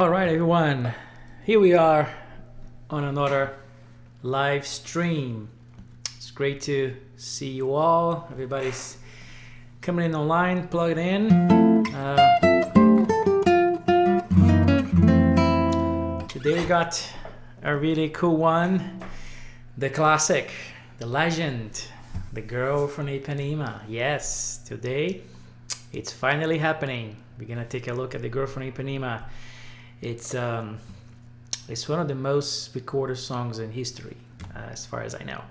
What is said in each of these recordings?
All right, everyone. Here we are on another live stream. It's great to see you all. Everybody's coming in online, plugged in. Today we got a really cool one. The classic, the legend, the girl from Ipanema. Yes, today it's finally happening. We're gonna take a look at the girl from Ipanema. It's one of the most recorded songs in history, as far as I know.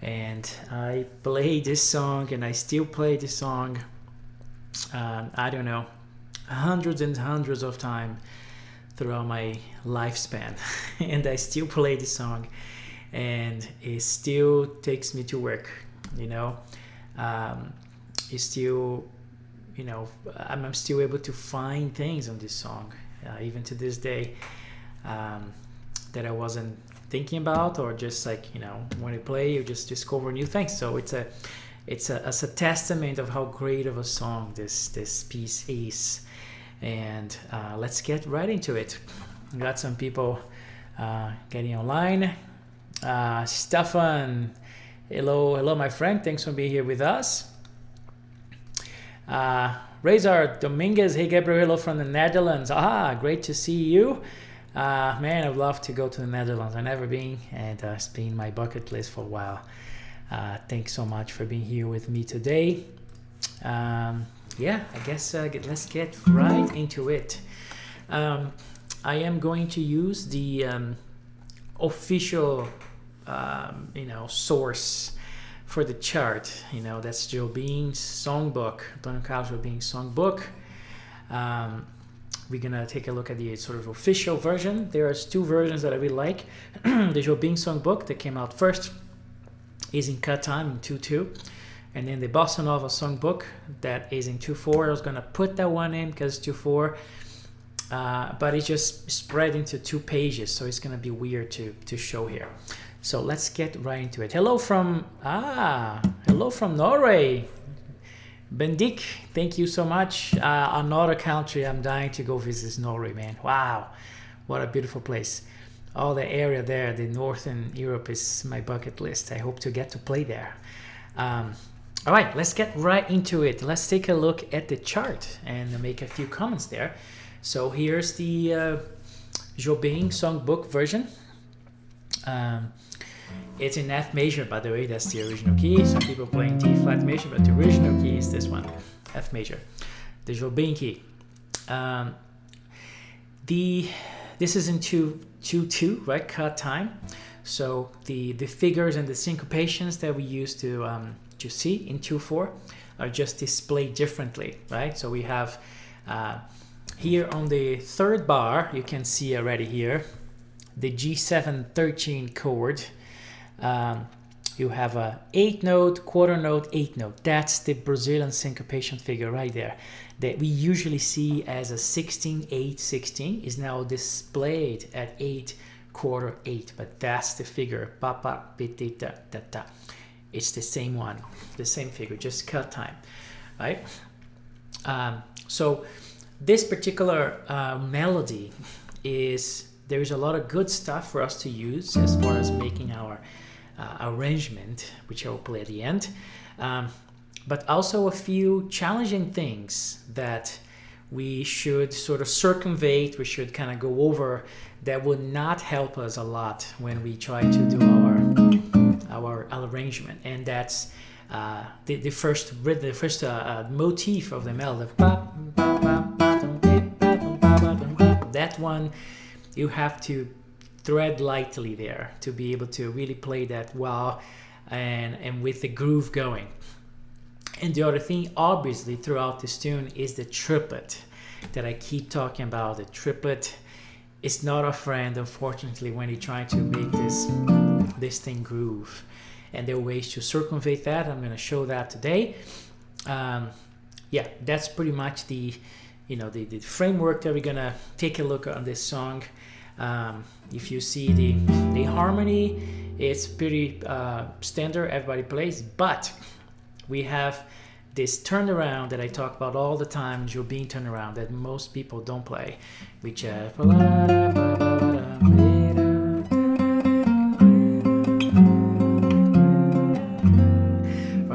And I played this song, and I still play this song. I don't know, hundreds and hundreds of times throughout my lifespan, and I still play this song, and it still takes me to work. You know, it's still, you know, I'm still able to find things on this song. Even to this day, that I wasn't thinking about, or just like, you know, when you play, you just discover new things. So it's a testament of how great of a song this piece is. And let's get right into it. Got some people getting online. Stefan, hello, my friend. Thanks for being here with us. Razor Dominguez, hey Gabriel, hello from the Netherlands. Great to see you. Man, I'd love to go to the Netherlands. I've never been, and it's been my bucket list for a while. Thanks so much for being here with me today. I guess let's get right into it. I am going to use the official, source for the chart. You know, that's Jobim's songbook, Antônio Carlos Jobim's songbook. We're gonna take a look at the sort of official version. There's two versions that I really like. The Jobim songbook that came out first is in cut time in 2/2, and then the Bossa Nova songbook that is in 2/4. I was gonna put that one in because it's 2/4, but it's just spread into 2 pages, so it's gonna be weird to show here. So let's get right into it. Hello from Norway. Bendik, thank you so much. Another country I'm dying to go visit is Norway, man. Wow, what a beautiful place. All the area there, the Northern Europe, is my bucket list. I hope to get to play there. All right, let's get right into it. Let's take a look at the chart and make a few comments there. So here's the Jobim songbook version. It's in F major, by the way. That's the original key. Some people playing D flat major, but the original key is this one, F major, the Jobim key. This is in 2/2, right? Cut time. So the figures and the syncopations that we used to see in 2/4 are just displayed differently, right? So we have here on the third bar, you can see already here the G7-13 chord. You have a 8 note, quarter note, 8 note. That's the Brazilian syncopation figure right there that we usually see as a 16-8-16 is now displayed at 8 quarter 8, but that's the figure. Pa pa bi di da da da. It's the same one, the same figure, just cut time, right? So this particular melody there's a lot of good stuff for us to use as far as making our arrangement, which I will play at the end, but also a few challenging things that we should sort of circumvent, we should kind of go over, that would not help us a lot when we try to do our arrangement. And that's the first motif of the melody. That one you have to thread lightly there to be able to really play that well and with the groove going. And the other thing, obviously, throughout this tune is the triplet that I keep talking about. The triplet is not a friend, unfortunately, when you try to make this thing groove. And there are ways to circumvent that. I'm going to show that today. That's pretty much the framework that we're going to take a look on this song. If you see the harmony, it's pretty standard, everybody plays, but we have this turnaround that I talk about all the time, Jobim turnaround that most people don't play, which right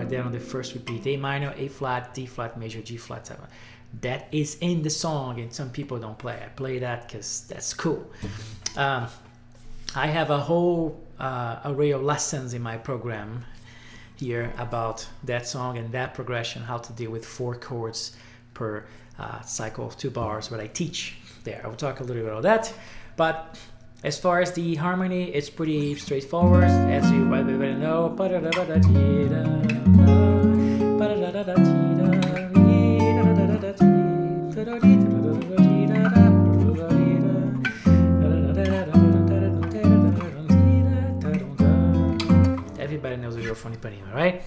there on the first repeat, A minor, A flat, D flat major, G flat 7. That is in the song, and some people don't play. I play that because that's cool. I have a whole array of lessons in my program here about that song and that progression, how to deal with 4 chords per cycle of 2 bars, what I teach there. I will talk a little bit about that. But as far as the harmony, it's pretty straightforward, as you everybody know. Everybody knows the girl from Ipanema, right?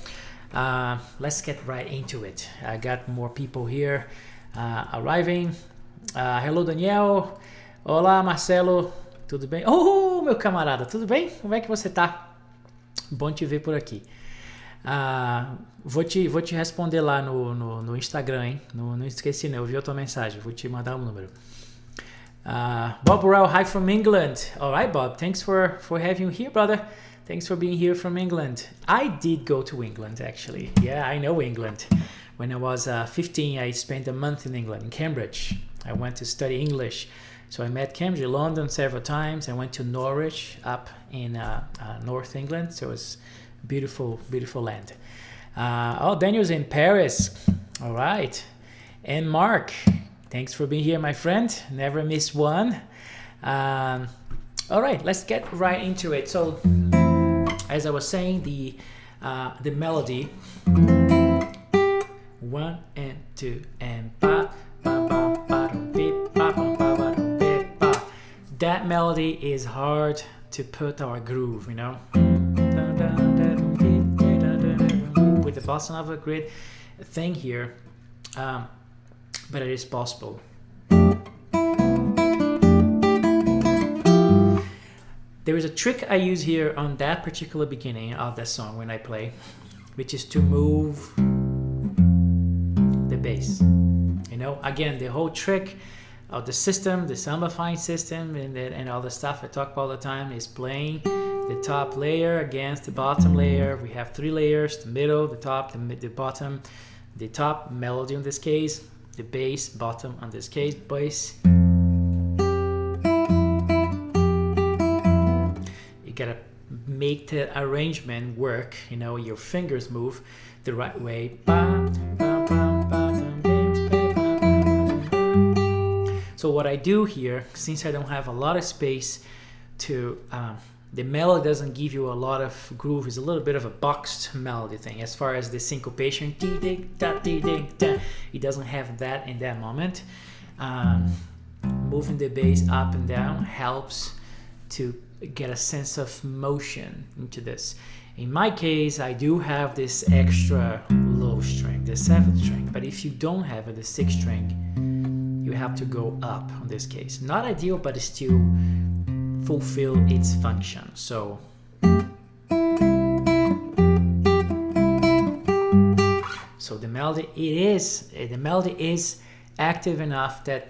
Let's get right into it. I got more people here arriving. Hello, Daniel. Olá, Marcelo. Tudo bem? Oh, meu camarada, tudo bem? Como é que você tá? Bom te ver por aqui. Vou te responder lá no Instagram, hein? Não esqueci, não. Eu vi a tua mensagem. Vou te mandar um número. Bob Burrell, hi from England. All right, Bob. Thanks for having you here, brother. Thanks for being here from England. I did go to England, actually. Yeah, I know England. When I was 15, I spent a month in England, in Cambridge. I went to study English. So I met Cambridge, London several times. I went to Norwich up in North England. So it was beautiful, beautiful land. Daniel's in Paris. All right. And Mark, thanks for being here, my friend. Never miss one. All right, let's get right into it. So, as I was saying, the melody, 1 and 2 and ba ba ba ba ba ba ba ba ba. That melody is hard to put our groove, you know. With the bossa nova grid thing here, but it is possible. There is a trick I use here on that particular beginning of that song when I play, which is to move the bass. You know, again, the whole trick of the system, the Sambafying system, and all the stuff I talk about all the time is playing the top layer against the bottom layer. We have 3 layers: the middle, the top, the bottom. The top, melody in this case, the bass, bottom in this case, bass. Gotta make the arrangement work, you know, your fingers move the right way. So what I do here, since I don't have a lot of space to the melody doesn't give you a lot of groove, it's a little bit of a boxed melody thing. As far as the syncopation, it doesn't have that in that moment. Moving the bass up and down helps to get a sense of motion into this. In my case, I do have this extra low string, the 7th string, but if you don't have it, the 6th string, you have to go up in this case. Not ideal, but it still fulfill its function. So the melody is active enough that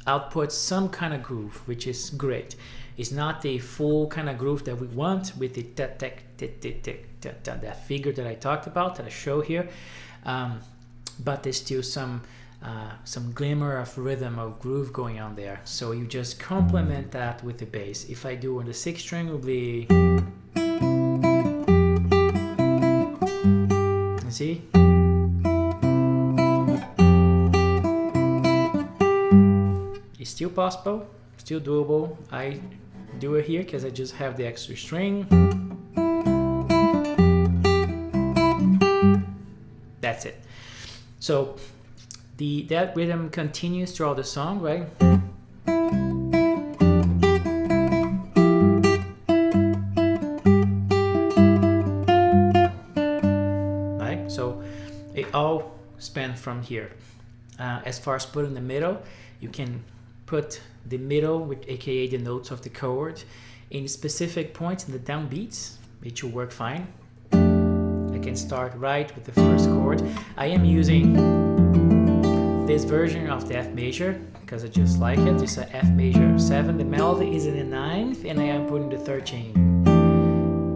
outputs some kind of groove, which is great. It's not the full kind of groove that we want with the that figure that I talked about, that I show here, but there's still some glimmer of rhythm, of groove going on there. So you just complement that with the bass. If I do on the 6th string, it will be, you see? It's still possible, still doable. I do it here because I just have the extra string. That's it. So that rhythm continues throughout the song, right? Right? So it all spans from here. As far as putting the middle, you can put the middle, with aka the notes of the chord, in specific points in the downbeats, which will work fine. Like can start right with the first chord. I am using this version of the F major because I just like it. It's a F major 7. The melody is in the 9th, and I am putting the 3rd chain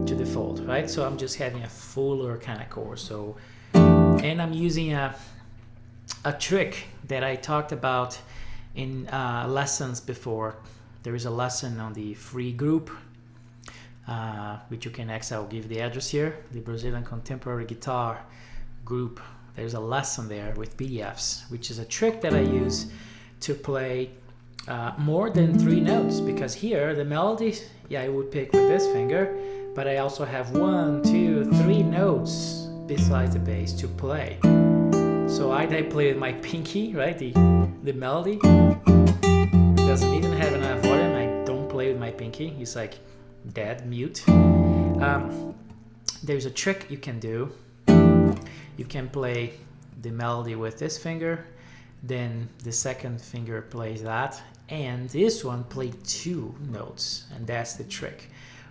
to the fold, right? So I'm just having a fuller kind of chord. So, and I'm using a trick that I talked about in lessons before. There is a lesson on the free group, which you can access. I'll give the address here, the Brazilian Contemporary Guitar group. There's a lesson there with PDFs, which is a trick that I use to play more than 3 notes, because here the melody, yeah, I would pick with this finger, but I also have 1, 2, 3 notes besides the bass to play. So I play with my pinky, right? The melody doesn't even have enough volume. I don't play with my pinky. It's like dead, mute. There's a trick you can do. You can play the melody with this finger, then the 2nd finger plays that, and this one plays 2 notes, and that's the trick.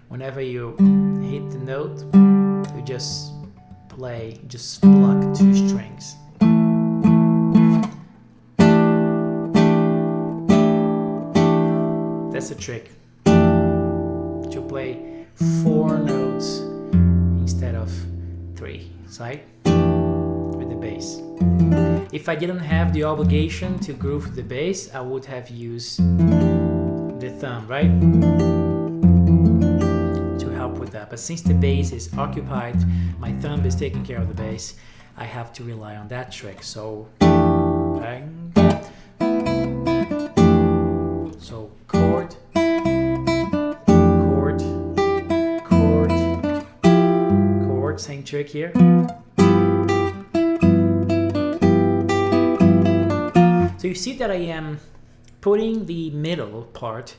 Whenever you hit the note, you just pluck 2 strings. That's the trick, to play 4 notes instead of 3, right? With the bass. If I didn't have the obligation to groove with the bass, I would have used the thumb, right? To help with that. But since the bass is occupied, my thumb is taking care of the bass, I have to rely on that trick. So, okay. So chord, chord, chord, chord, same trick here. So you see that I am putting the middle part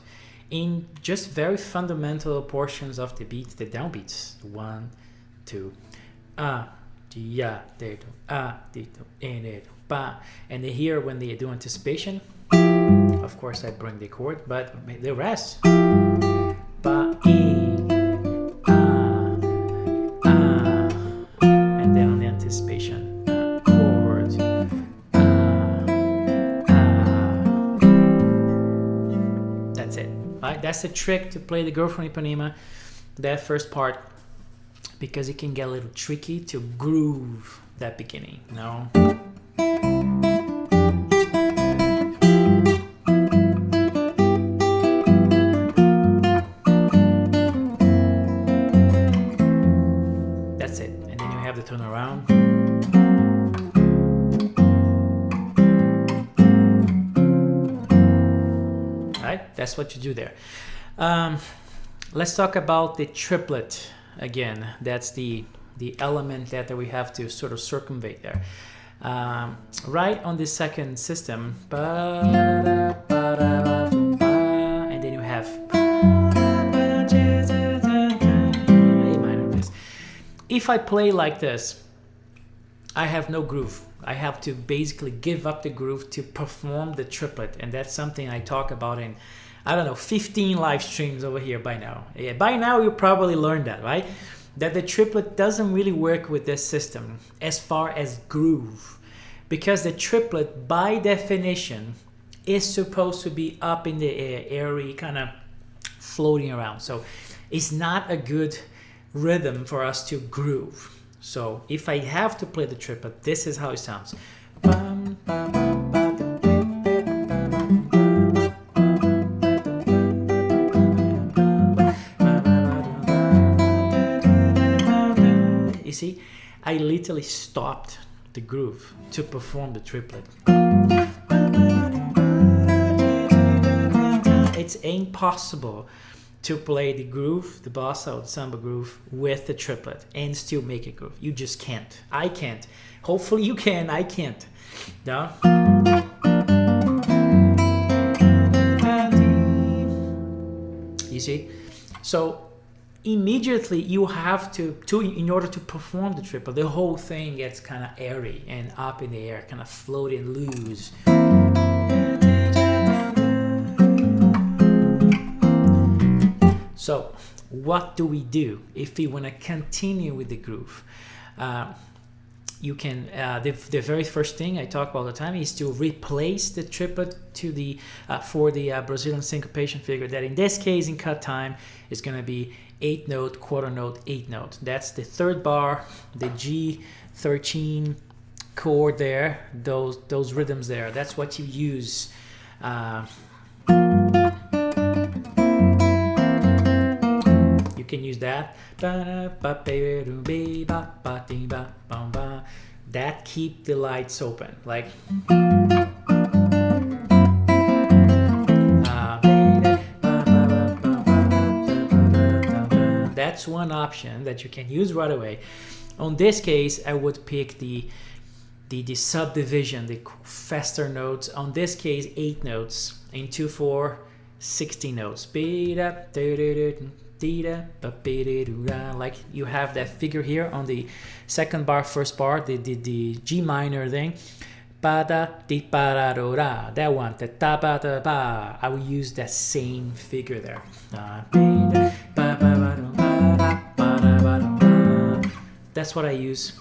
in just very fundamental portions of the beat, the downbeats. 1, 2, dia, de, do, di, do, de, do, ba. And here when they do anticipation, of course I bring the chord, but the rest, ba, and then on the anticipation, chord, that's it. Right? That's the trick to play the Girl from Ipanema, that first part, because it can get a little tricky to groove that beginning, you know? That's it. And then you have the turnaround. Right? That's what you do there. Let's talk about the triplet again. That's the element that we have to sort of circumvent there. Right on the 2nd system, and then you have A minor. This. If I play like this, I have no groove. I have to basically give up the groove to perform the triplet, and that's something I talk about in, I don't know, 15 live streams over here by now. Yeah, by now you probably learned that, right? That the triplet doesn't really work with this system as far as groove, because the triplet by definition is supposed to be up in the air, airy, kind of floating around. So it's not a good rhythm for us to groove. So if I have to play the triplet, this is how it sounds. You see, I literally stopped the groove to perform the triplet. It's impossible to play the groove, the bossa or the samba groove with the triplet and still make it groove. You just can't. I can't. Hopefully you can. I can't. No? You see? So immediately you have to in order to perform the triplet, the whole thing gets kind of airy and up in the air, kind of floating loose. So what do we do if we want to continue with the groove? You can the very first thing I talk all the time is to replace the triplet to the for the Brazilian syncopation figure, that in this case in cut time is going to be 8 note, quarter note, 8 note. That's the third bar, the G13 chord there, those rhythms there. That's what you use. You can use that. That keep the lights open, like that's one option that you can use right away. On this case, I would pick the subdivision, the faster notes. On this case, 8 notes in 2/4, 16 notes. Like you have that figure here on the second bar, first bar, the G minor thing. That one, I will use that same figure there. That's what I use.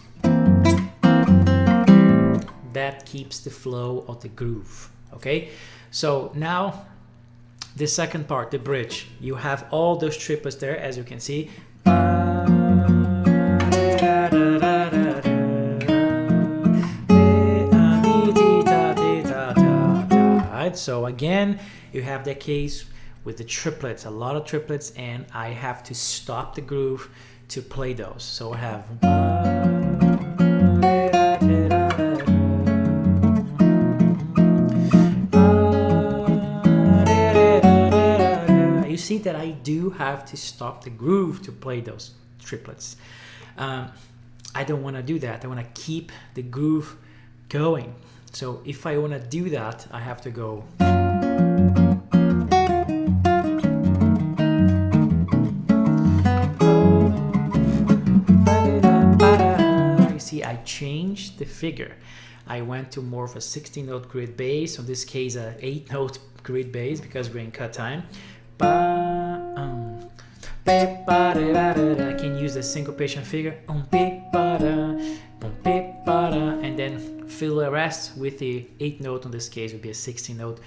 That keeps the flow of the groove. Okay, so now the second part, the bridge. You have all those triplets there, as you can see. Right, so again, you have the case with the triplets, a lot of triplets, and I have to stop the groove to play those. So I have. You see that I do have to stop the groove to play those triplets. I don't want to do that. I want to keep the groove going. So if I want to do that, I have to go. You see, I changed the figure. I went to more of a 16-note grid bass. In this case, a 8-note grid bass because we're in cut time. I can use the syncopation figure, and then fill the rest with the 8 note. In this case, would be a 16 note.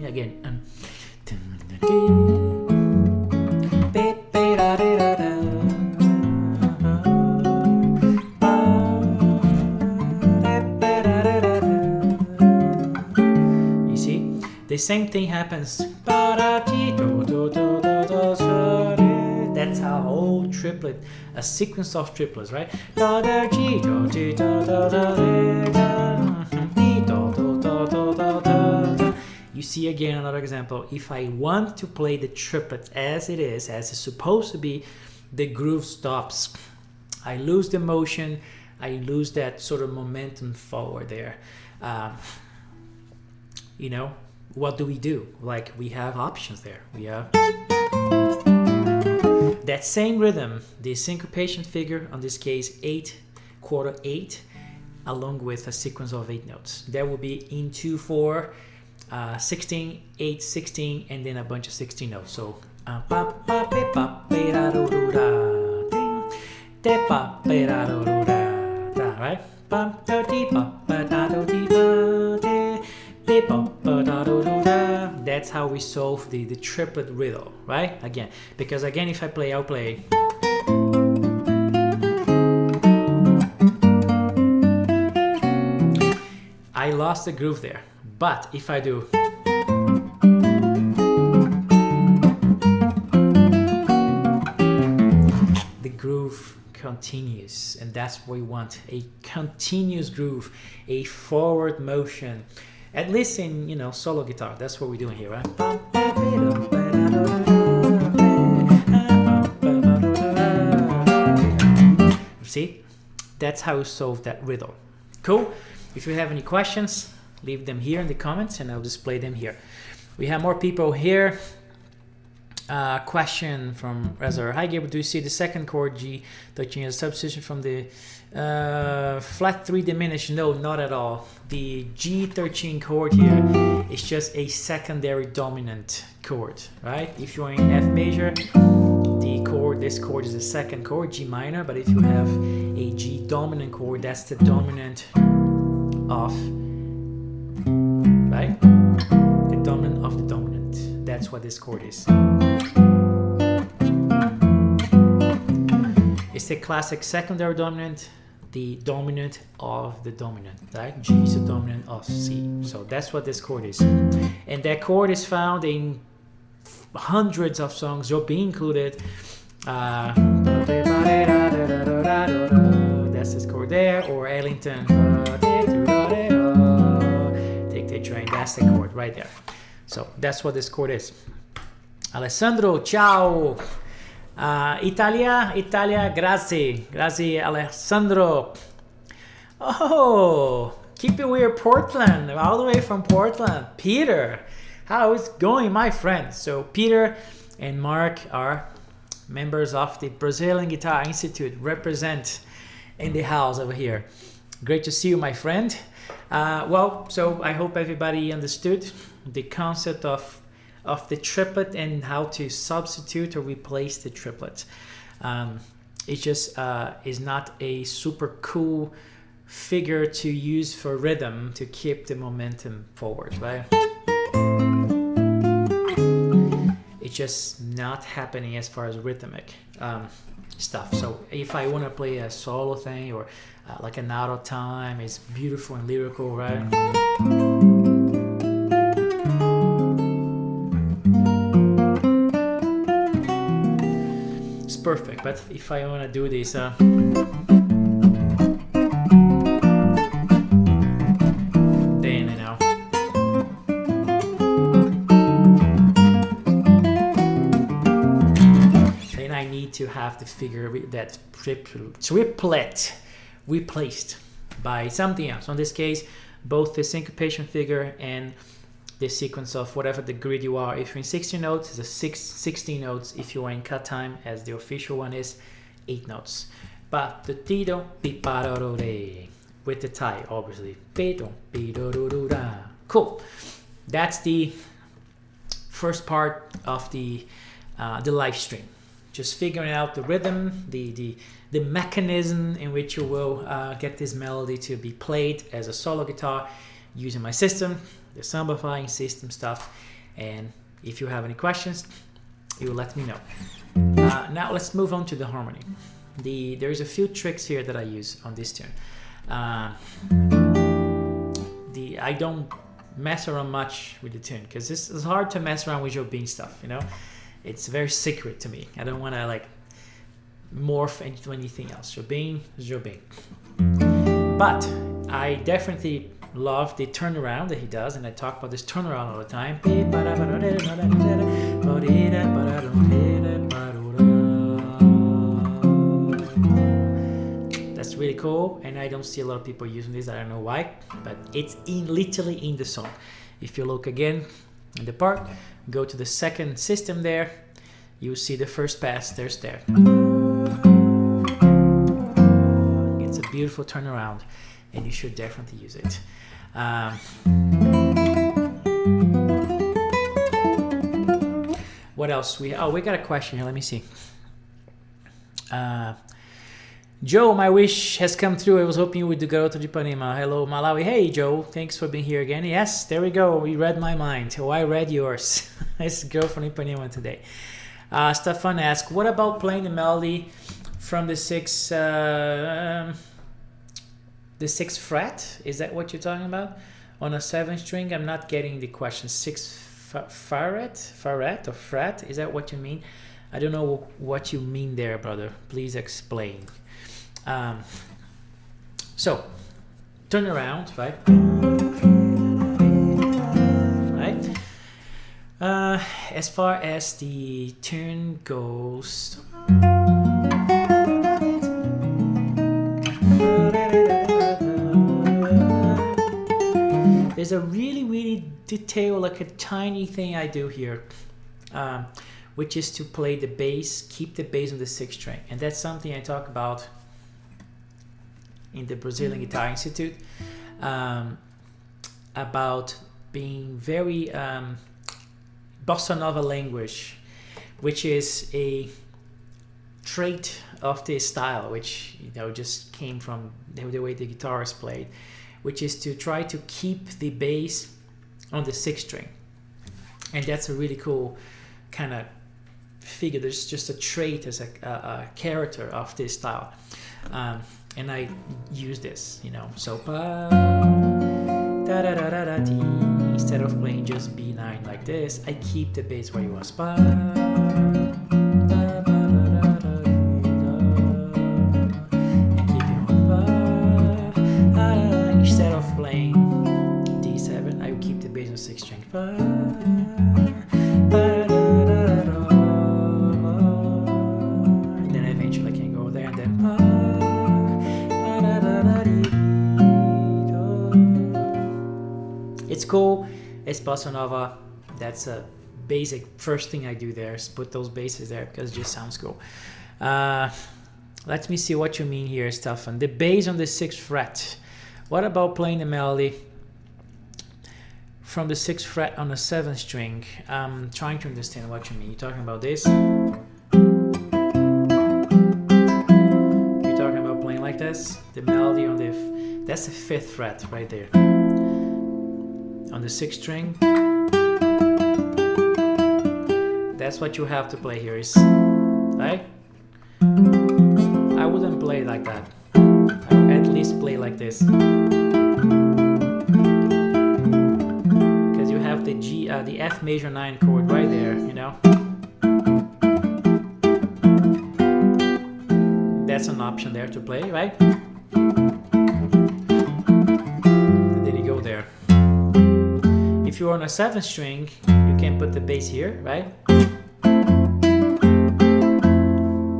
Again. The same thing happens. That's how whole triplet, a sequence of triplets, right? You see again another example. If I want to play the triplet as it is, as it's supposed to be, the groove stops. I lose the motion. I lose that sort of momentum forward there. You know, what do? Like, we have options there. We have that same rhythm, the syncopation figure, on this case 8, quarter 8, along with a sequence of 8 notes. That will be in 2/4, 16, 8, 16, and then a bunch of 16 notes. So right? That's how we solve the triplet riddle, right? Again, because again, if I play, I'll play. I lost the groove there, but if I do. The groove continues, and that's what we want, a continuous groove, a forward motion. At least in, you know, solo guitar, that's what we're doing here, right? See? That's how we solve that riddle. Cool. If you have any questions, leave them here in the comments and I'll display them here. We have more people here. Question from Razor. Hi Gabriel, do you see the second chord G13 as a substitution from the flat 3 diminished? No, not at all. The G13 chord here it's just a secondary dominant chord, right? If you're in F major, this chord is the second chord, G minor, but if you have a G dominant chord, that's the dominant of, right? The dominant of the dominant. That's what this chord is. It's the classic secondary dominant, the dominant of the dominant, right? G is the dominant of C. So that's what this chord is. And that chord is found in hundreds of songs, Jobim included. That's this chord there, or Ellington. Take the train, that's the chord right there. So that's what this chord is. Alessandro, ciao. Italia, grazie, Alessandro. Oh, keep it weird, Portland, all the way from Portland. Peter, how's it going, my friend? So Peter and Mark are members of the Brazilian Guitar Institute, represent in the house over here. Great to see you, my friend. Well, so I hope everybody understood the concept of the triplet and how to substitute or replace the triplet. It just is not a super cool figure to use for rhythm to keep the momentum forward, right? It's just not happening as far as rhythmic stuff. So if I want to play a solo thing or like an out of time, it's beautiful and lyrical, right? It's perfect. But if I want to do this, then you know. I need to have the figure that triplet replaced by something else. So in this case, both the syncopation figure and the sequence of whatever the grid you are. If you're in 16 notes, it's 16 notes. If you are in cut time, as the official one is, 8 notes. But the tido piparore with the tie, obviously. Cool. That's the first part of the live stream. Just figuring out the rhythm, the mechanism in which you will get this melody to be played as a solo guitar using my system, the Sambafying system stuff. And if you have any questions, you will let me know. Now let's move on to the harmony. There's a few tricks here that I use on this tune. I don't mess around much with the tune because it's hard to mess around with Jobim stuff, you know. It's very secret to me. I don't want to like morph into anything else. Jobim is Jobim. But I definitely love the turnaround that he does, and I talk about this turnaround all the time. That's really cool, and I don't see a lot of people using this. I don't know why, but it's literally in the song. If you look again in the part, go to the second system there, you see the first pass, there's there. It's a beautiful turnaround, and you should definitely use it. What else? We got a question here, let me see. Joe, my wish has come through. I was hoping you would go to Ipanema. Hello, Malawi. Hey, Joe. Thanks for being here again. Yes, there we go. We read my mind. Oh, I read yours. Nice girl from Ipanema today. Stefan asked, what about playing the melody from the sixth fret? Is that what you're talking about? On a 7 string? I'm not getting the question. 6th fret or fret? Is that what you mean? I don't know what you mean there, brother. Please explain. So turn around, right? Right. As far as the tune goes, there's a really detail, like a tiny thing I do here, which is to play the bass, keep the bass on the 6th string, and that's something I talk about in the Brazilian Guitar Institute, about being very bossa nova language, which is a trait of this style, which just came from the way the guitarists played, which is to try to keep the bass on the sixth string. And that's a really cool kind of figure. There's just a trait as a character of this style, and I use this, so pa, da da da da da dee. Instead of playing just B9 like this, I keep the bass where it was, pa, da, ba, da, da, da, dee, da, and keep it on, pa, da. Instead of playing D7, I will keep the bass on sixth string, pa, ba, da, da, da, and then eventually I can go there, and then pa, da, da, da, dee, da. It's cool. It's bossa nova. That's a basic first thing I do there, is put those basses there because it just sounds cool. Let me see what you mean here, Stefan. The bass on the 6th fret. What about playing the melody from the 6th fret on the 7th string? I'm trying to understand what you mean. You're talking about this? You're talking about playing like this? The melody on the... That's the 5th fret right there. On the 6th string, that's what you have to play here, is right? I wouldn't play like that. I would at least play like this, because you have the G, the F major 9 chord right there. That's an option there to play, right? And then you go there. If you're on a 7th string, you can put the bass here, right?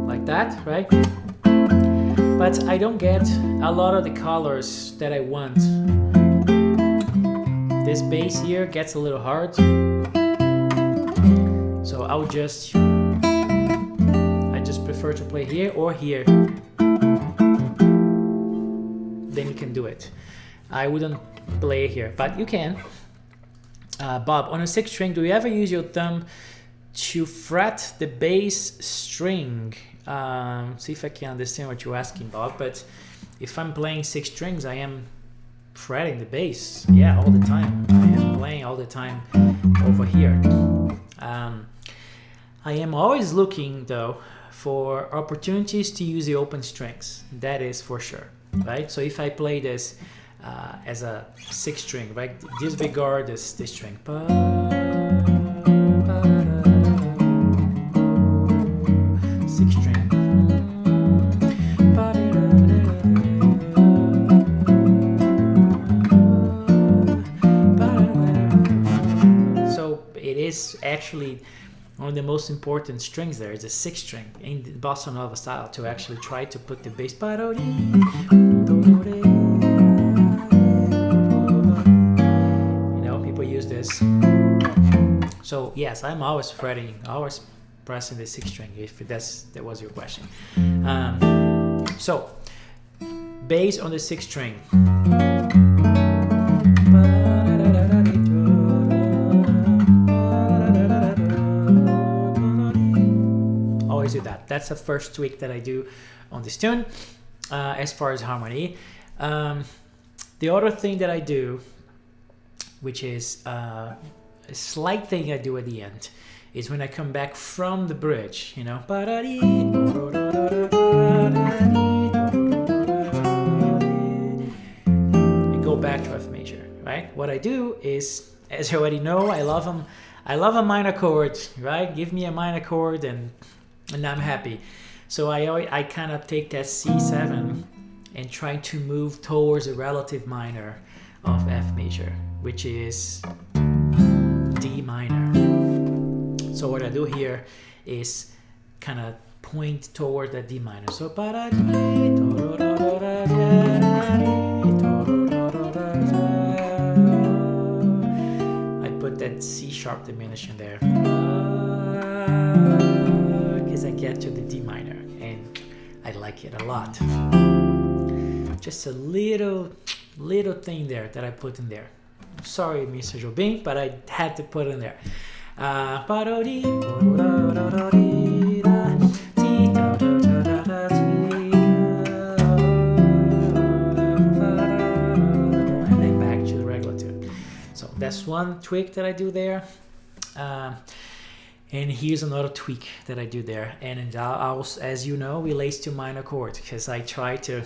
Like that, right? But I don't get a lot of the colors that I want. This bass here gets a little hard. So I just prefer to play here or here. Then you can do it. I wouldn't play here, but you can. Bob, on a 6th string, do you ever use your thumb to fret the bass string? See if I can understand what you're asking, Bob. But if I'm playing 6 strings, I am fretting the bass. Yeah, all the time. I am playing all the time over here. I am always looking, though, for opportunities to use the open strings. That is for sure, right? So if I play this as a 6th string, right? Disregard this string. Sixth string. So it is actually one of the most important strings there is the 6th string in the bossa nova style, to actually try to put the bass. Use this. So yes, I'm always fretting, always pressing the 6th string, if that was your question. So bass on the 6th string. Always do that. That's the first tweak that I do on this tune, as far as harmony. The other thing that I do, which is a slight thing I do at the end, is when I come back from the bridge, I go back to F major, right? What I do is, as you already know, I love a minor chord, right? Give me a minor chord and I'm happy. So I kind of take that C7 and try to move towards a relative minor of F major, which is D minor. So what I do here is kind of point toward that D minor. So I put that C sharp diminution there because I get to the D minor and I like it a lot. Just a little thing there that I put in there. Sorry, Mr. Jobim, but I had to put it in there. And then back to the regular tune. So that's one tweak that I do there. And here's another tweak that I do there. And I'll, as you know, relates to minor chords, because I try to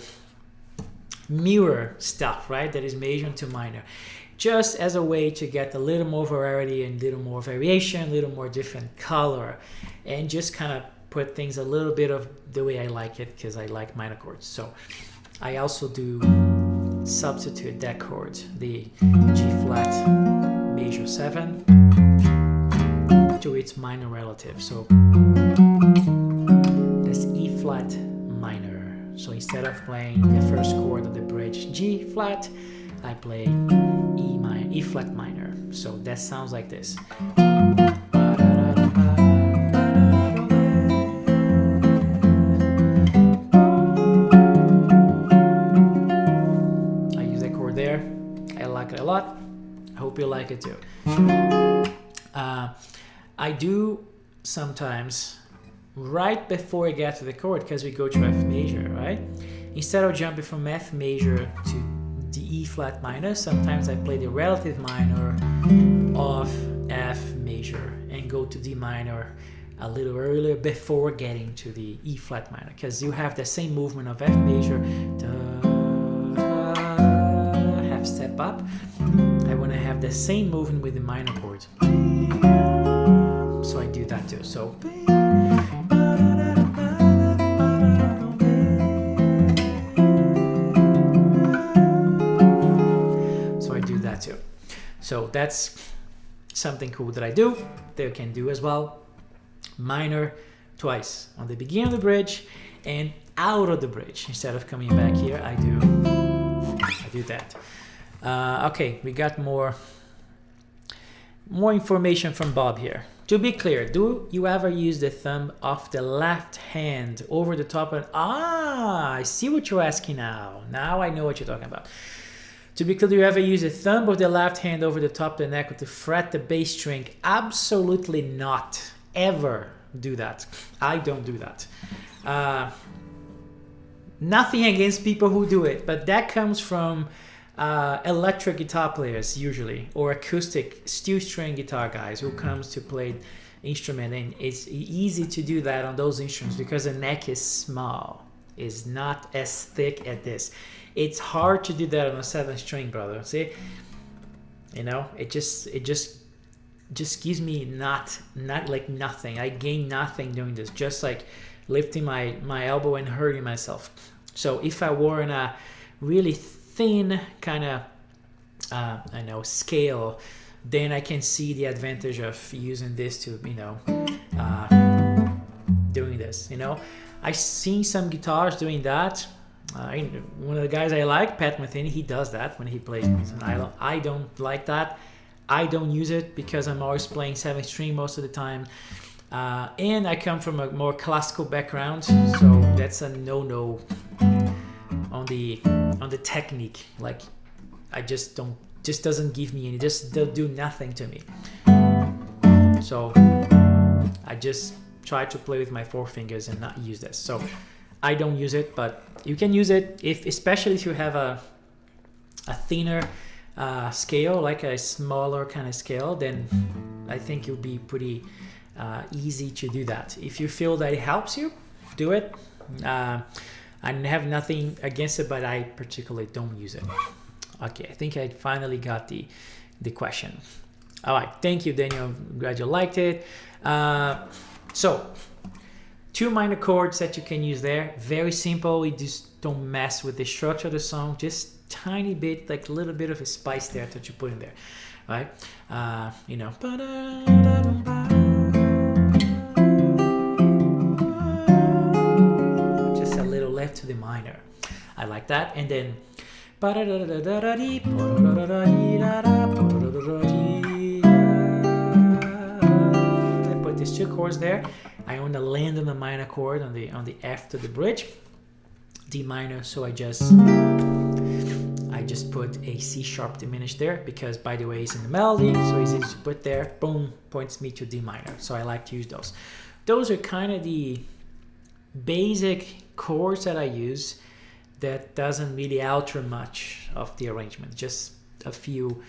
mirror stuff, right, that is major to minor, just as a way to get a little more variety and a little more variation, a little more different color, and just kind of put things a little bit of the way I like it, because I like minor chords. So I also do substitute that chord, the G flat major 7, to its minor relative. So that's E flat minor. So instead of playing the first chord of the bridge G flat, I play E flat minor. So that sounds like this. I use that chord there. I like it a lot. I hope you like it too. I do sometimes right before I get to the chord, because we go to F major, right? Instead of jumping from F major to the E flat minor, sometimes I play the relative minor of F major and go to D minor a little earlier before getting to the E flat minor, because you have the same movement of F major, half step up. I want to have the same movement with the minor chords. So I do that too. So I do that too. So that's something cool that I do. They can do as well. Minor twice on the beginning of the bridge and out of the bridge. Instead of coming back here, I do that. Okay, we got more information from Bob here. To be clear, do you ever use the thumb of the left hand over the top of... I see what you're asking now. Now I know what you're talking about. To be clear, do you ever use the thumb of the left hand over the top of the neck to fret the bass string? Absolutely not. Ever do that. I don't do that. Nothing against people who do it, but that comes from electric guitar players usually, or acoustic steel string guitar guys who comes to play instrument, and it's easy to do that on those instruments because the neck is small, is not as thick as this. It's hard to do that on a 7-string, brother. See, you know, it just gives me not like nothing. I gain nothing doing this, just like lifting my elbow and hurting myself. So if I were in a really thin kind of scale, then I can see the advantage of using this to, doing this. I've seen some guitars doing that. One of the guys I like, Pat Metheny, he does that when he plays an island. I don't like that. I don't use it because I'm always playing 7-string most of the time, and I come from a more classical background, so that's a no-no on the technique. Like, I just doesn't give me any, just do nothing to me. So I just try to play with my 4 fingers and not use this. So I don't use it, but you can use it especially if you have a thinner scale, like a smaller kind of scale, then I think it'll be pretty easy to do that. If you feel that it helps you, do it. I have nothing against it, but I particularly don't use it. Okay, I think I finally got the question. All right, thank you, Daniel. Glad you liked it. So 2 minor chords that you can use there. Very simple. We just don't mess with the structure of the song. Just tiny bit, like a little bit of a spice there that you put in there, right? Just a little left to the minor. I like that. And then I put these 2 chords there. I want to land on the minor chord on the F to the bridge, D minor. So I just just put a C sharp diminished there because, by the way, it's in the melody, so it's easy to put there. Boom, points me to D minor. So I like to use those. Those are kind of the basic chords that I use that doesn't really alter much of the arrangement, just a few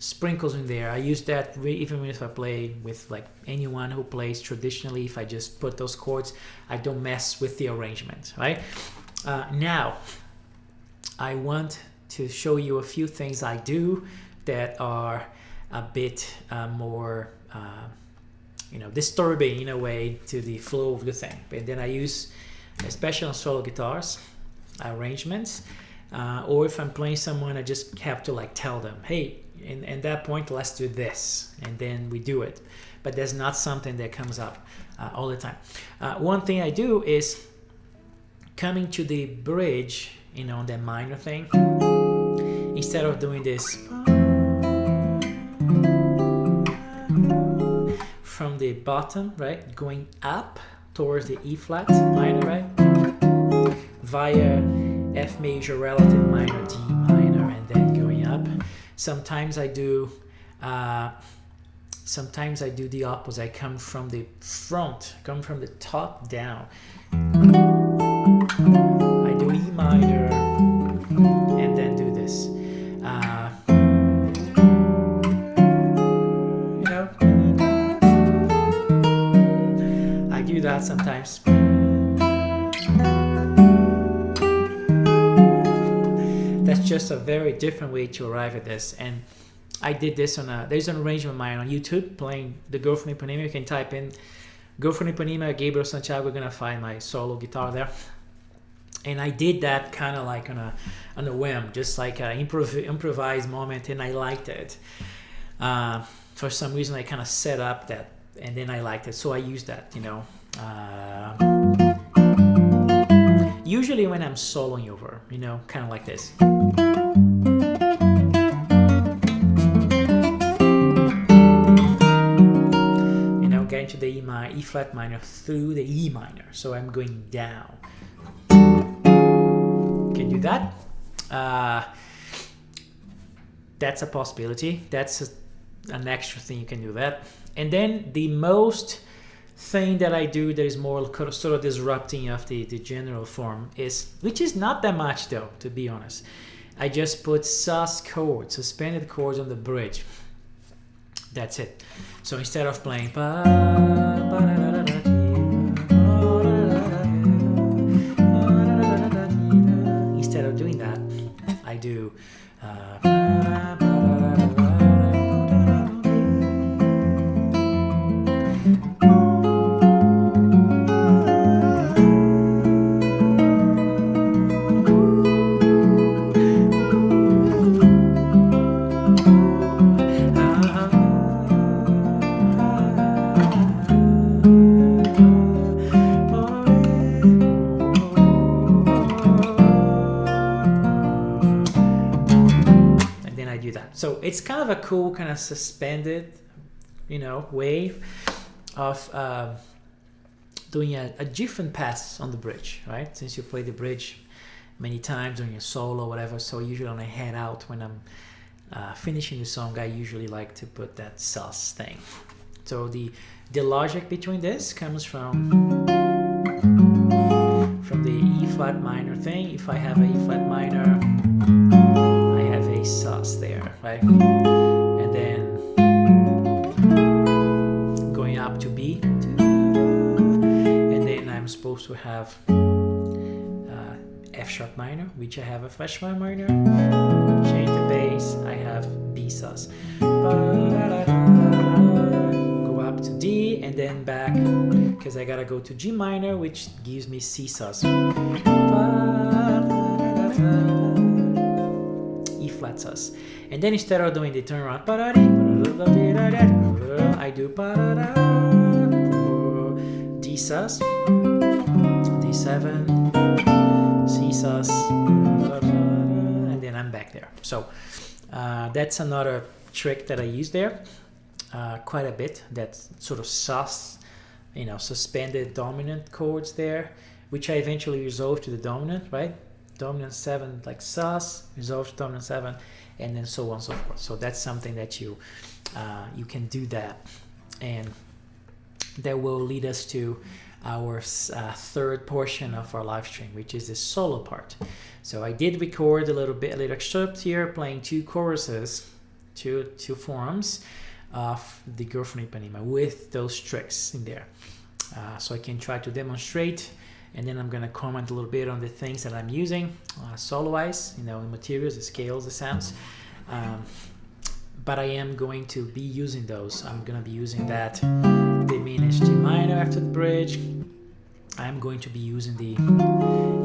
sprinkles in there. I use that even if I play with like anyone who plays traditionally. If I just put those chords, I don't mess with the arrangement, right? Now I want to show you a few things I do that are a bit more disturbing in a way to the flow of the thing. And then I use, especially on solo guitars, arrangements, or if I'm playing someone, I just have to like tell them, hey, in that point, let's do this, and then we do it. But that's not something that comes up all the time. One thing I do is coming to the bridge, the minor thing, instead of doing this from the bottom, right, going up towards the E flat minor, right, via F major relative minor, D minor, and then going up. Sometimes I do the opposite. I come from the front, come from the top down. I do E minor and then do this. I do that sometimes. That's just a very different way to arrive at this. And I did this there's an arrangement of mine on YouTube playing the Girl from Ipanema. You can type in Girl from Ipanema, Gabriel Santiago, you're gonna find my solo guitar there. And I did that kind of like on a whim, just like an improvised moment, and I liked it. For some reason I kind of set up that, and then I liked it, so I used that, usually when I'm soloing over, kind of like this. Getting to the E flat minor through the E minor, so I'm going down. Can do that. That's a possibility. That's an extra thing you can do that. And then the most thing that I do that is more sort of disrupting of the general form is, which is not that much though, to be honest. I just put sus chords, suspended chords on the bridge. That's it. So instead of playing instead of doing that, I do So it's kind of a cool kind of suspended, way of doing a different pass on the bridge, right? Since you play the bridge many times on your solo or whatever, so usually when I head out, when I'm finishing the song, I usually like to put that sus thing. So the logic between this comes from the E flat minor thing. If I have a E flat minor, a sus there, right? And then going up to B, and then I'm supposed to have F sharp minor, which I have a flat sharp minor. Change the bass, I have B sus. Go up to D and then back, because I gotta go to G minor, which gives me C sus. Flat sus. And then instead of doing the turnaround, I do D sus, D7, C sus, and then I'm back there. So that's another trick that I use there quite a bit. That's sort of sus, suspended dominant chords there, which I eventually resolve to the dominant, right? dominant 7 like sus, resolved dominant 7, and then so on and so forth. So that's something that you can do that, and that will lead us to our third portion of our live stream, which is the solo part. So I did record a little excerpt here, playing 2 choruses, two forms of the Girl from Ipanema with those tricks in there. So I can try to demonstrate, and then I'm going to comment a little bit on the things that I'm using solo-wise, in materials, the scales, the sounds. But I am going to be using those. I'm going to be using that diminished G minor after the bridge. I'm going to be using the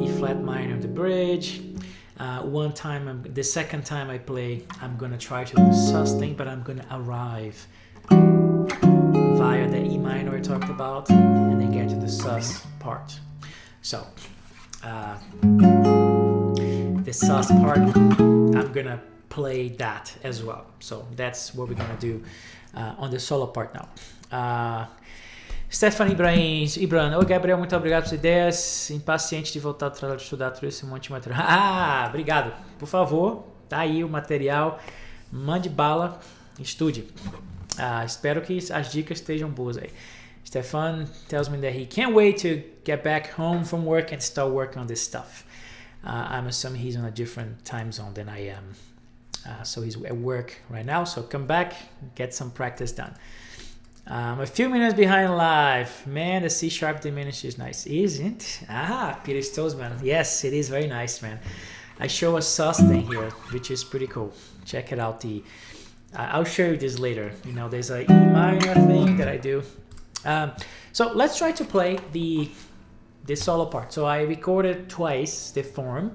E flat minor on the bridge. The second time I play, I'm going to try to do the sus thing, but I'm going to arrive via the E minor I talked about, and then get to the sus part. So, the sus part, I'm going to play that as well. So that's what we're gonna do on the solo part now. Stephanie Ibran, oi Gabriel, muito obrigado pelas ideias, impaciente de voltar ao trabalho de estudar tudo esse monte de material. Obrigado, por favor, tá aí o material, mande bala, estude. Espero que as dicas estejam boas aí. Stefan tells me that he can't wait to get back home from work and start working on this stuff. I'm assuming he's on a different time zone than I am. So he's at work right now, so come back, get some practice done. A few minutes behind live. Man, the C sharp diminished is nice, isn't it? Peter Stolzman. Yes, it is very nice, man. I show a sus thing here, which is pretty cool. Check it out. I'll show you this later. There's a E minor thing that I do. So let's try to play the solo part. So I recorded twice the form,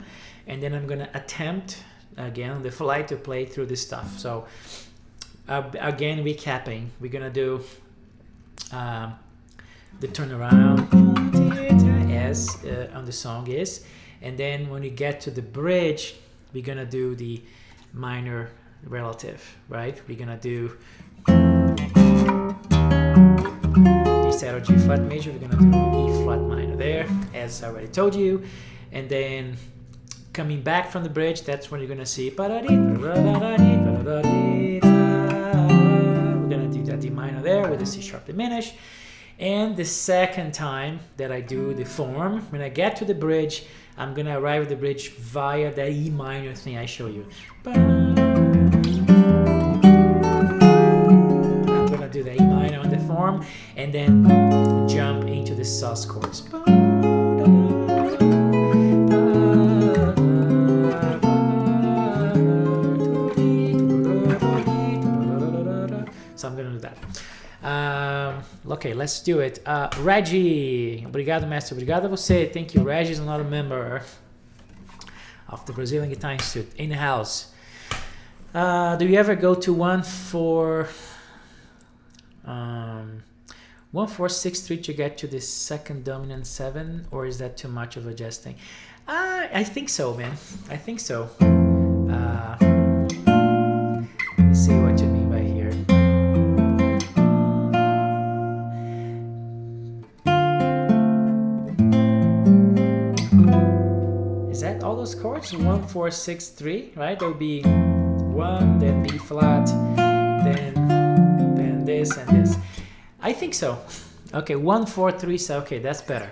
and then I'm gonna attempt again on the fly to play through this stuff. So again, recapping, we're gonna do the turnaround as on the song is, and then when we get to the bridge, we're gonna do the minor relative, right? We're gonna do instead of G flat major, we're gonna do E flat minor there, as I already told you, and then coming back from the bridge, that's when you're gonna see we're gonna do that D minor there with the C sharp diminished. And the second time that I do the form, when I get to the bridge, I'm gonna arrive at the bridge via the E minor thing I show you. I'm gonna do the E minor on the form and then jump into the sus chords. So I'm gonna do that. Okay, let's do it. Reggie, obrigado, mestre. Obrigado a você. Thank you. Reggie is another member of the Brazilian Guitar Institute in the house. Do you ever go to 1-4-6-3 to get to the second dominant 7, or is that too much of adjusting? I think so, man. I think so. Let's see what you mean by here. Is that all those chords? 1-4-6-3, right? That would be 1, then B flat, then this and this. I think so. Okay, 1-4-3. So okay, that's better.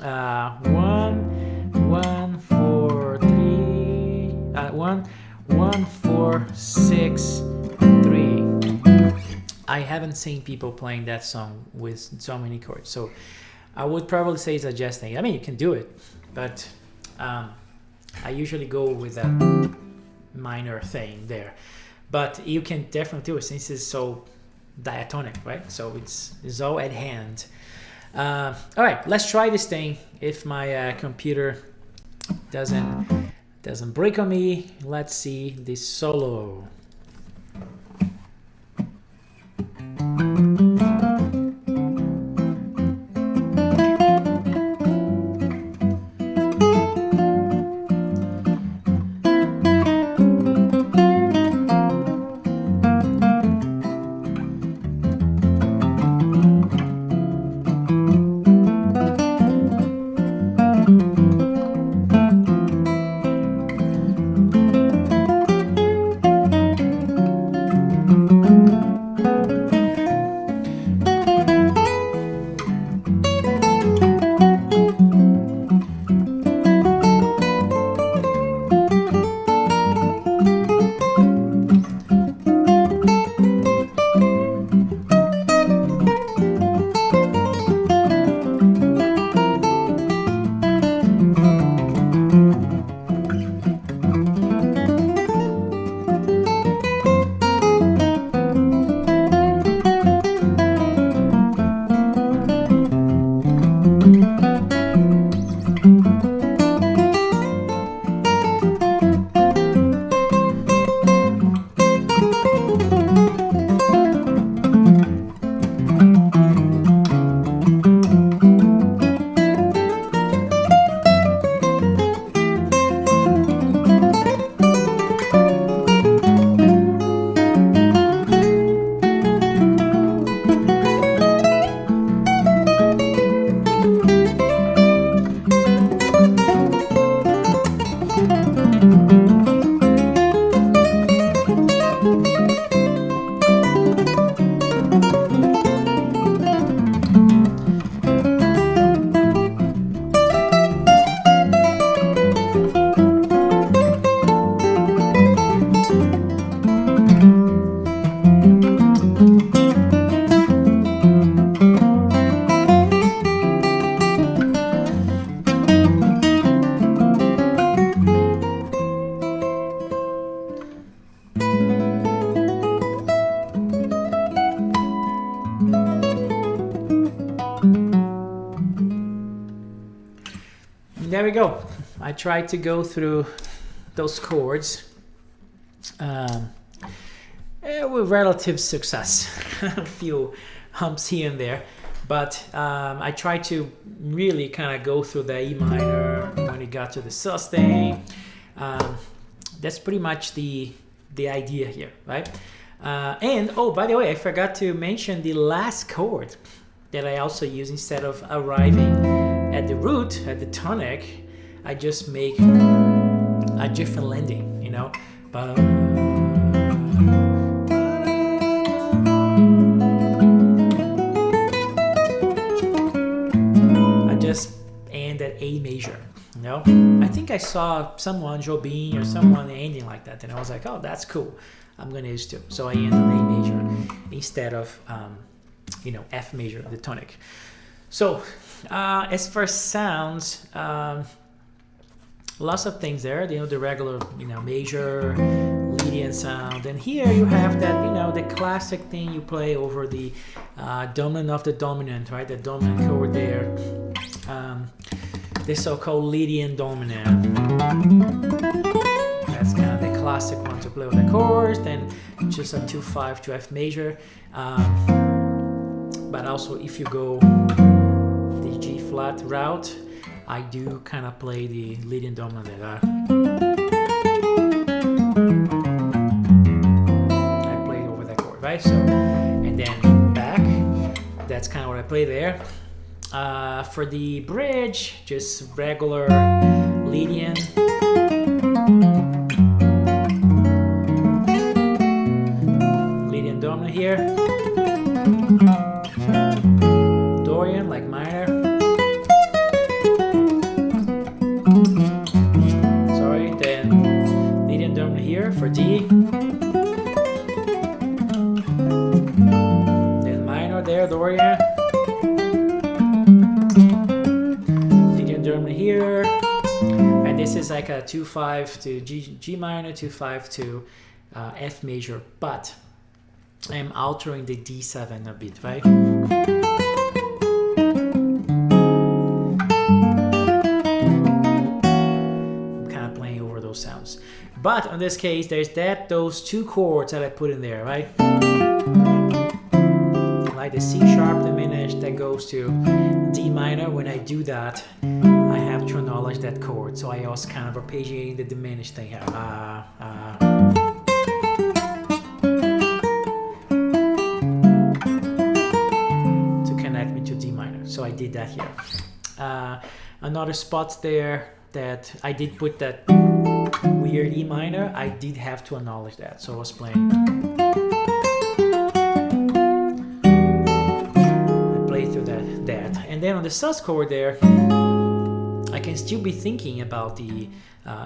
1-4-6-3. I haven't seen people playing that song with so many chords, so I would probably say it's adjusting. I mean, you can do it, but I usually go with a minor thing there. But you can definitely do it since it's so diatonic, right? So it's all at hand. All right, let's try this thing. If my computer doesn't break on me, let's see this solo. there we go. I tried to go through those chords with relative success. A few humps here and there, but I tried to really kind of go through the E minor when it got to the sustain. That's pretty much the idea here, right? And oh, by the way, I forgot to mention the last chord that I also use. Instead of arriving at the root, at the tonic, I just make a different landing, you know. I just end at A major, you know. I think I saw someone, Jobim or someone, ending like that, and I was like, oh, that's cool. I'm gonna use too. So I end on A major instead of you know, F major, the tonic. So as for sounds, lots of things there. You know, the regular, you know, major, Lydian sound, and here you have that, you know, the classic thing you play over the dominant of the dominant, right? The dominant chord there, the so-called Lydian dominant. That's kind of the classic one to play with the chords. Then just a 2/5 to F major. But also if you go the G flat route, I do kind of play the Lydian dominant there. I play over that chord, right? So, and then back, that's kind of what I play there. For the bridge, just regular Lydian. Lydian dominant here. Dorian, like minor. Sorry, then Lydian dominant here for D. Then minor there, Dorian. Lydian dominant here. And this is like a 2/5 to G minor, 2/5 to F major, but I'm altering the D7 a bit, right? Sounds, but in this case there's those two chords that I put in there, right? Like the C sharp diminished that goes to D minor. When I do that, I have to acknowledge that chord, so I also kind of arpeggiating the diminished thing here. To connect me to D minor, so I did that here. Another spot there that I did put that weird E minor, I did have to acknowledge that, so I was playing. I played through that, and then on the sus chord there, I can still be thinking about the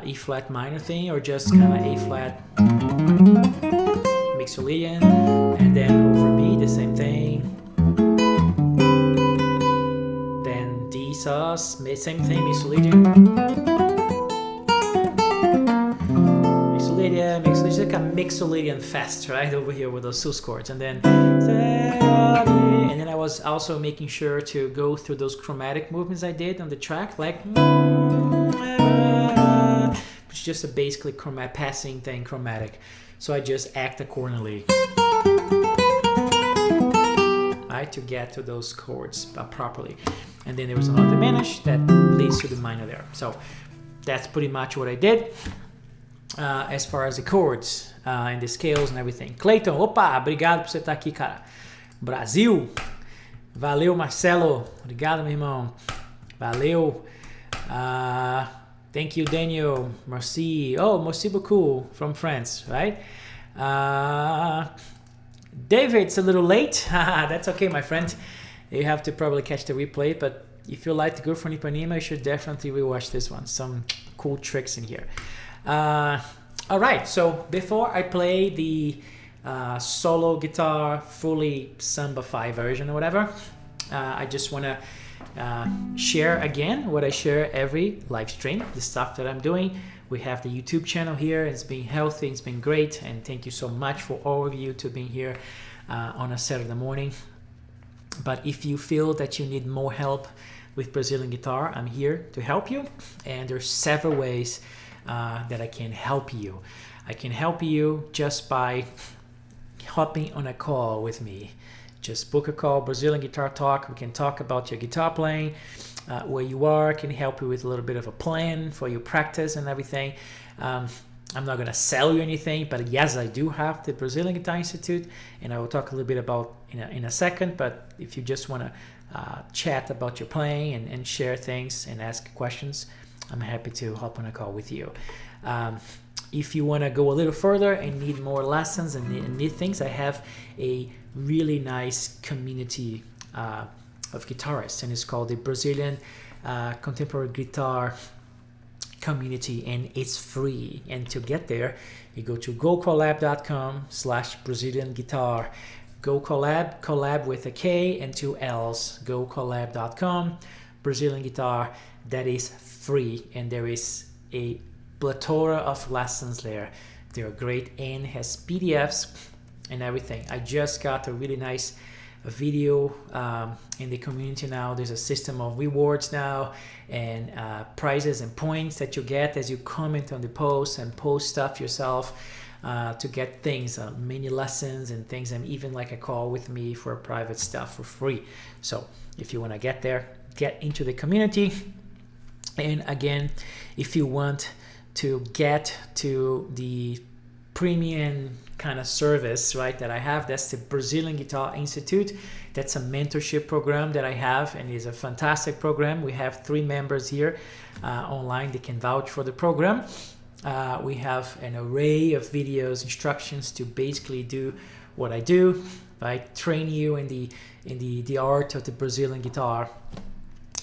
E flat minor thing, or just kind of A flat Mixolydian, and then over B the same thing. Then D sus, same thing, Mixolydian. It's like a Mixolydian fest, right, over here with those sus chords, and then I was also making sure to go through those chromatic movements I did on the track, like it's just a basically passing thing, chromatic. So I just act accordingly, right, to get to those chords properly. And then there was another diminish that leads to the minor there. So that's pretty much what I did. As far as the chords and the scales and everything. Clayton, opa, obrigado por você estar aqui, cara. Brasil, valeu, Marcelo, obrigado, meu irmão, valeu. Thank you, Daniel, merci. Oh, merci beaucoup from France, right? David, it's a little late. That's okay, my friend. You have to probably catch the replay, but if you like the girl from Ipanema, you should definitely rewatch this one. Some cool tricks in here. All right, so before I play the solo guitar fully Sambafy version or whatever, I just want to share again what I share every live stream, the stuff that I'm doing. We have the YouTube channel here. It's been healthy, it's been great, and thank you so much for all of you to being here on a Saturday morning. But if you feel that you need more help with Brazilian guitar, I'm here to help you. And there's several ways that I can help you. I can help you just by hopping on a call with me. Just book a call, Brazilian Guitar Talk. We can talk about your guitar playing, where you are. I can help you with a little bit of a plan for your practice and everything. I'm not going to sell you anything, but yes, I do have the Brazilian Guitar Institute, and I will talk a little bit about in a second. But if you just want to chat about your playing and share things and ask questions, I'm happy to hop on a call with you. If you want to go a little further and need more lessons and need things, I have a really nice community of guitarists, and it's called the Brazilian Contemporary Guitar Community, and it's free. And to get there, you go to gocollab.com/Brazilian Guitar. Go collab with a K and 2 L's. Gocollab.com, Brazilian Guitar. That is free, and there is a plethora of lessons there. They're great and has PDFs and everything. I just got a really nice video in the community now. There's a system of rewards now, and prizes and points that you get as you comment on the post and post stuff yourself to get things, mini lessons and things, and even like a call with me for private stuff for free. So if you want to get there, get into the community. And again, if you want to get to the premium kind of service, right, that I have, that's the Brazilian Guitar Institute. That's a mentorship program that I have, and it's a fantastic program. We have 3 members here online that can vouch for the program. We have an array of videos, instructions to basically do what I do, right? Train you in the art of the Brazilian guitar,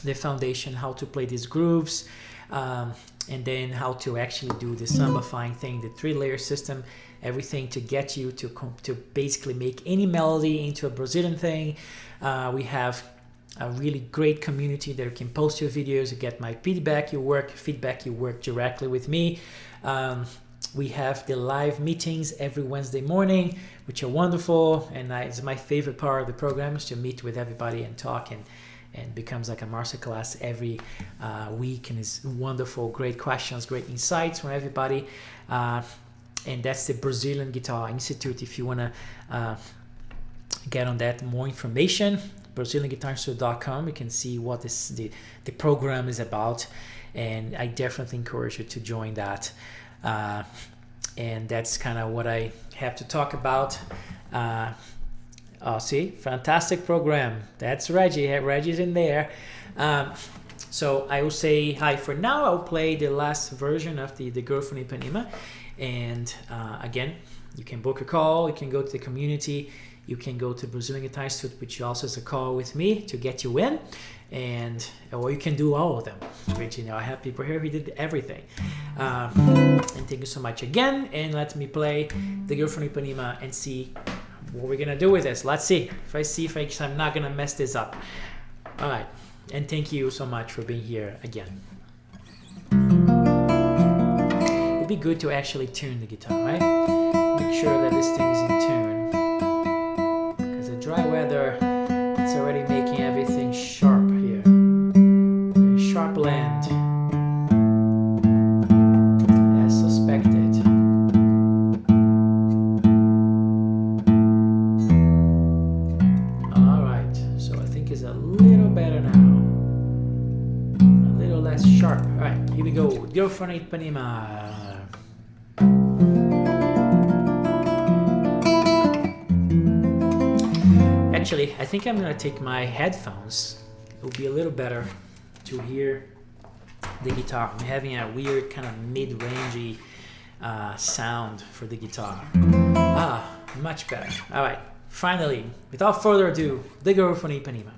the foundation, how to play these grooves, and then how to actually do the Sambafying thing, the 3-layer system, everything to get you to basically make any melody into a Brazilian thing. We have a really great community that you can post your videos, you get my feedback, you work directly with me. We have the live meetings every Wednesday morning, which are wonderful, and it's my favorite part of the program is to meet with everybody and talk, and becomes like a masterclass every week, and it's wonderful, great questions, great insights from everybody. And that's the Brazilian Guitar Institute. If you want to get on that, more information, BrazilianGuitarInstitute.com. You can see what the program is about, and I definitely encourage you to join that. And that's kind of what I have to talk about. See, fantastic program. That's Reggie. Reggie's in there. So I will say hi for now. I'll play the last version of the Girl from Ipanema. And again, you can book a call. You can go to the community. You can go to Brazilian Guitar Institute, which also is a call with me to get you in. Or you can do all of them. Which, I have people here who did everything. And thank you so much again. And let me play the Girl from Ipanema and see what we're gonna do with this. Let's see if I'm not gonna mess this up. All right, and thank you so much for being here again. It'd be good to actually tune the guitar, right? Make sure that this thing is in tune, because the dry weather, it's already making everything sharp here. Very sharp blend, as suspected. Sharp. All right, here we go. Girl from Ipanema. Actually, I think I'm gonna take my headphones. It will be a little better to hear the guitar. I'm having a weird kind of mid-rangey sound for the guitar. Much better. All right, finally, without further ado, the Girl from Ipanema.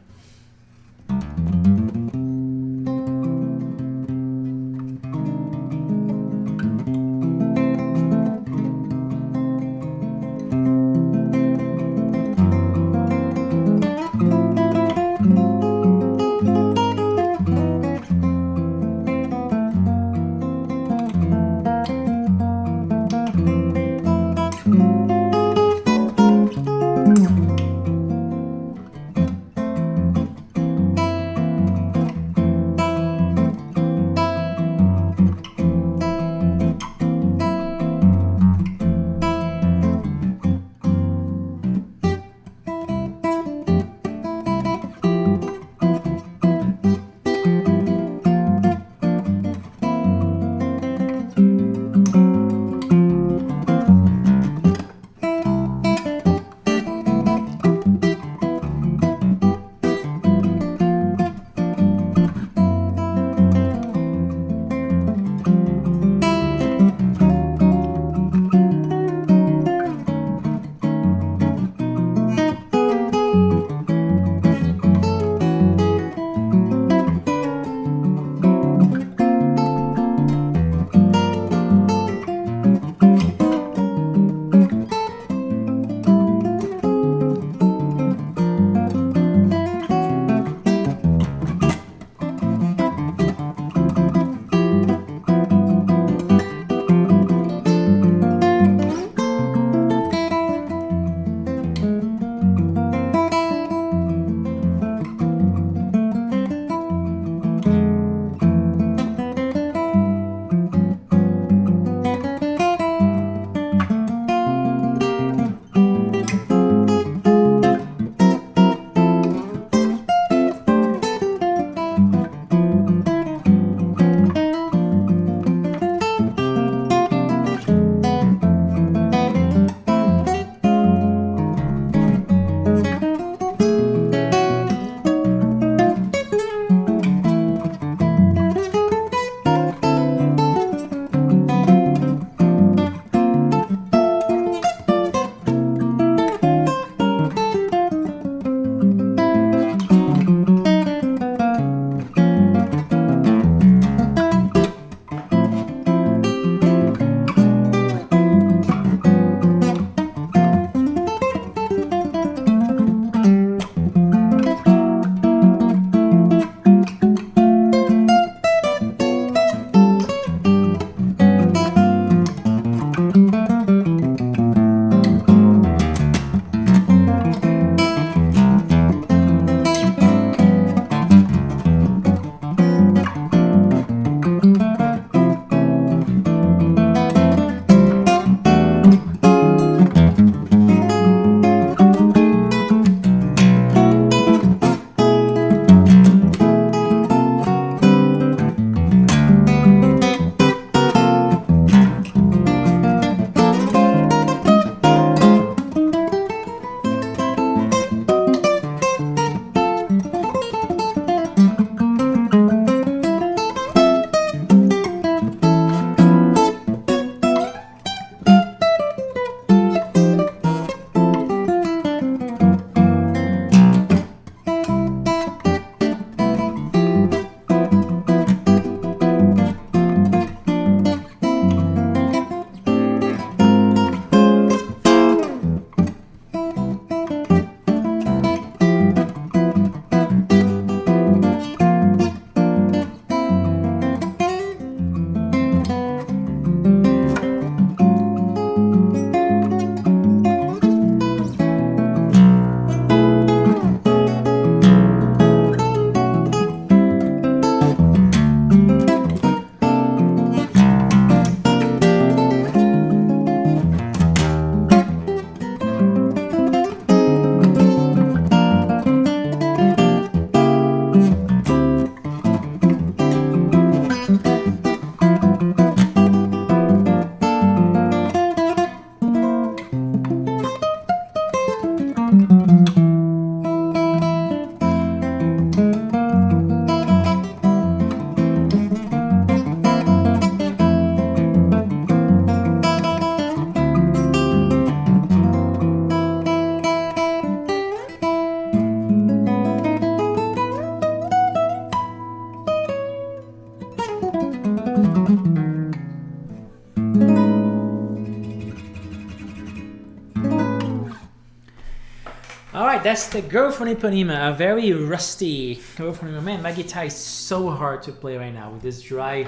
right, that's the Girl from Ipanema, a very rusty Girl from Ipanema. Man, my guitar is so hard to play right now with this dry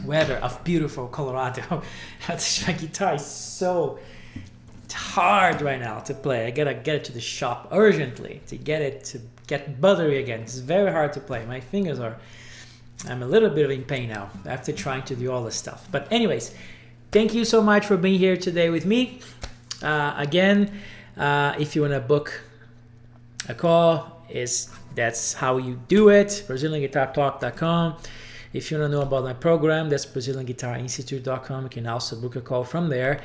weather of beautiful Colorado. My guitar is so hard right now to play. I gotta get it to the shop urgently to get it to get buttery again. It's very hard to play. My fingers are, I'm a little bit in pain now after trying to do all this stuff. But anyways, thank you so much for being here today with me. Again, if you want to book a call, that's how you do it, BrazilianGuitarTalk.com. If you want to know about my program, that's BrazilianGuitarInstitute.com. You can also book a call from there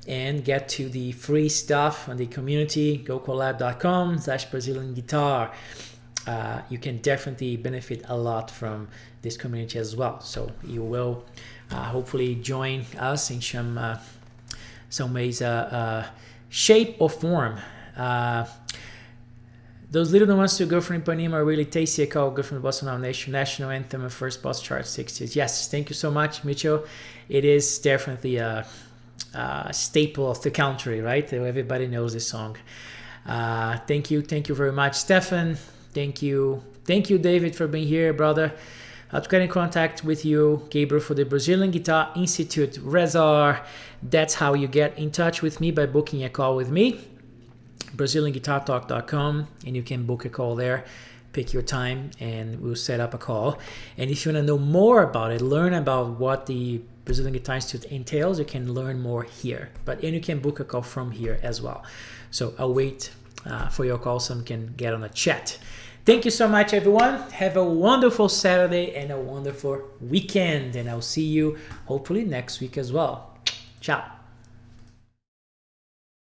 and get to the free stuff on the community, gocollab.com/BrazilianGuitar. You can definitely benefit a lot from this community as well. So you will hopefully join us in some ways, shape or form. Those little ones to Go from Ipanema are really tasty. I call Go from the Bossa Nova Nation national anthem and first boss chart 60s. Yes, thank you so much, Mitchell. It is definitely a staple of the country, right? Everybody knows this song. Thank you very much, Stefan. Thank you, David, for being here, brother. How to get in contact with you, Gabriel, for the Brazilian Guitar Institute, Rezar. That's how you get in touch with me, by booking a call with me, BrazilianGuitarTalk.com, and you can book a call there. Pick your time and we'll set up a call. And if you want to know more about it, learn about what the Brazilian Guitar Institute entails, you can learn more here. And you can book a call from here as well. So I'll wait for your call so we can get on a chat. Thank you so much, everyone. Have a wonderful Saturday and a wonderful weekend. And I'll see you hopefully next week as well. Ciao.